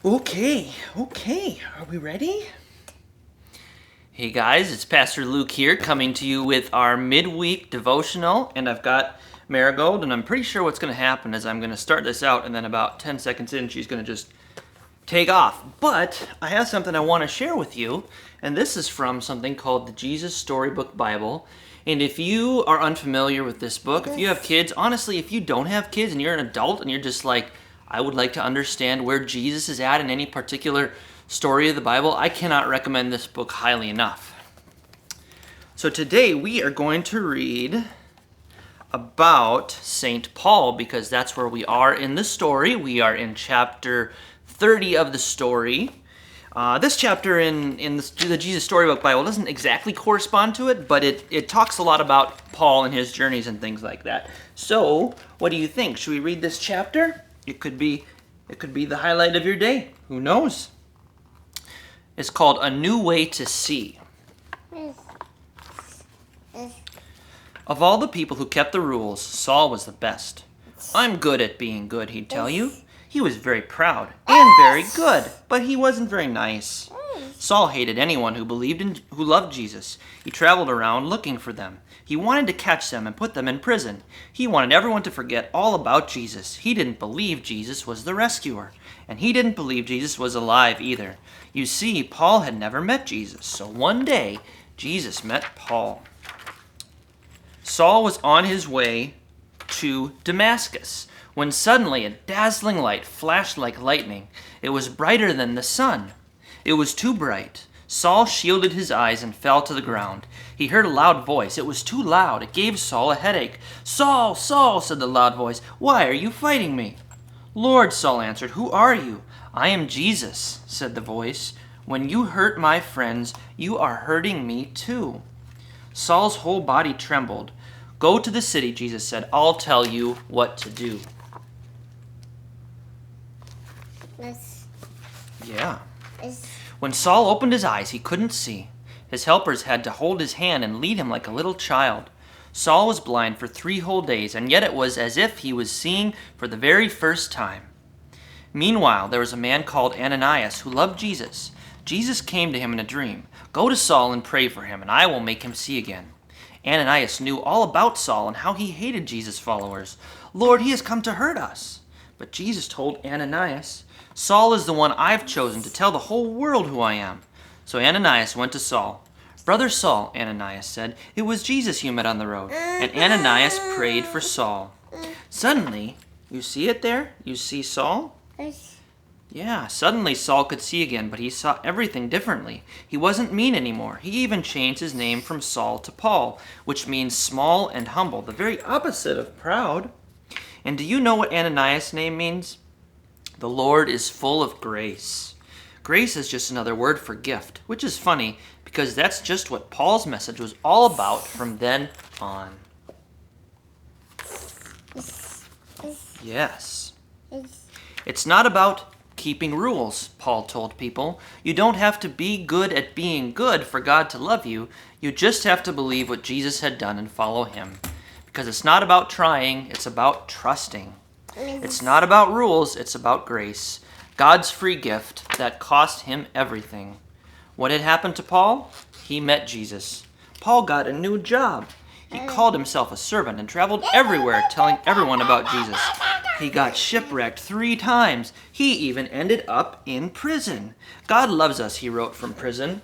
Okay, are we ready? Hey guys, it's Pastor Luke here coming to you with our midweek devotional, and I've got Marigold, and I'm pretty sure what's going to happen is I'm going to start this out, and then about 10 seconds in, she's going to just take off. But I have something I want to share with you, and this is from something called the Jesus Storybook Bible. And if you are unfamiliar with this book, if you have kids, honestly, if you don't have kids and you're an adult and you're just like, I would like to understand where Jesus is at in any particular story of the Bible, I cannot recommend this book highly enough. So today we are going to read about St. Paul, because that's where we are in the story. We are in chapter 30 of the story. This chapter in the Jesus Storybook Bible doesn't exactly correspond to it, but it talks a lot about Paul and his journeys and things like that. So, what do you think? Should we read this chapter? It could be the highlight of your day. Who knows? It's called A New Way to See. Of all the people who kept the rules, Saul was the best. I'm good at being good, he'd tell you. He was very proud and very good, but he wasn't very nice. Saul hated anyone who loved Jesus. He traveled around looking for them. He wanted to catch them and put them in prison. He wanted everyone to forget all about Jesus. He didn't believe Jesus was the rescuer, and he didn't believe Jesus was alive either. You see, Paul had never met Jesus, so one day, Jesus met Paul. Saul was on his way to Damascus when suddenly a dazzling light flashed like lightning. It was brighter than the sun. It was too bright. Saul shielded his eyes and fell to the ground. He heard a loud voice. It was too loud. It gave Saul a headache. "Saul, Saul," said the loud voice, "why are you fighting me?" "Lord," Saul answered, "who are you?" "I am Jesus," said the voice. "When you hurt my friends, you are hurting me too." Saul's whole body trembled. "Go to the city," Jesus said. "I'll tell you what to do." Yeah. When Saul opened his eyes, he couldn't see. His helpers had to hold his hand and lead him like a little child. Saul was blind for 3 whole days, and yet it was as if he was seeing for the very first time. Meanwhile, there was a man called Ananias who loved Jesus. Jesus came to him in a dream. "Go to Saul and pray for him, and I will make him see again." Ananias knew all about Saul and how he hated Jesus' followers. "Lord, he has come to hurt us." But Jesus told Ananias, "Saul is the one I've chosen to tell the whole world who I am." So Ananias went to Saul. "Brother Saul," Ananias said, "it was Jesus you met on the road." And Ananias prayed for Saul. Suddenly, you see it there? You see Saul? Yeah, suddenly Saul could see again, but he saw everything differently. He wasn't mean anymore. He even changed his name from Saul to Paul, which means small and humble, the very opposite of proud. And do you know what Ananias' name means? The Lord is full of grace. Grace is just another word for gift, which is funny because that's just what Paul's message was all about from then on. Yes. It's not about keeping rules, Paul told people. You don't have to be good at being good for God to love you. You just have to believe what Jesus had done and follow him. Because it's not about trying, it's about trusting. It's not about rules, it's about grace. God's free gift that cost him everything. What had happened to Paul? He met Jesus. Paul got a new job. He called himself a servant and traveled everywhere telling everyone about Jesus. He got shipwrecked 3 times. He even ended up in prison. God loves us, he wrote from prison.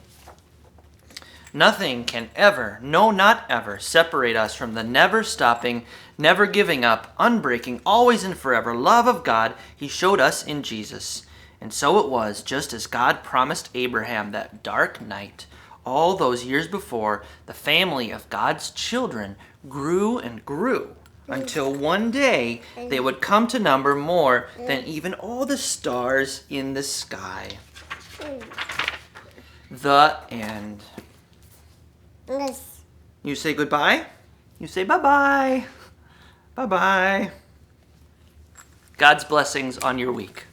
Nothing can ever, no, not ever, separate us from the never-stopping, never giving up, unbreaking, always and forever love of God he showed us in Jesus. And so it was, just as God promised Abraham that dark night, all those years before, the family of God's children grew and grew until one day they would come to number more than even all the stars in the sky. The end. You say goodbye. You say bye-bye. Bye-bye. God's blessings on your week.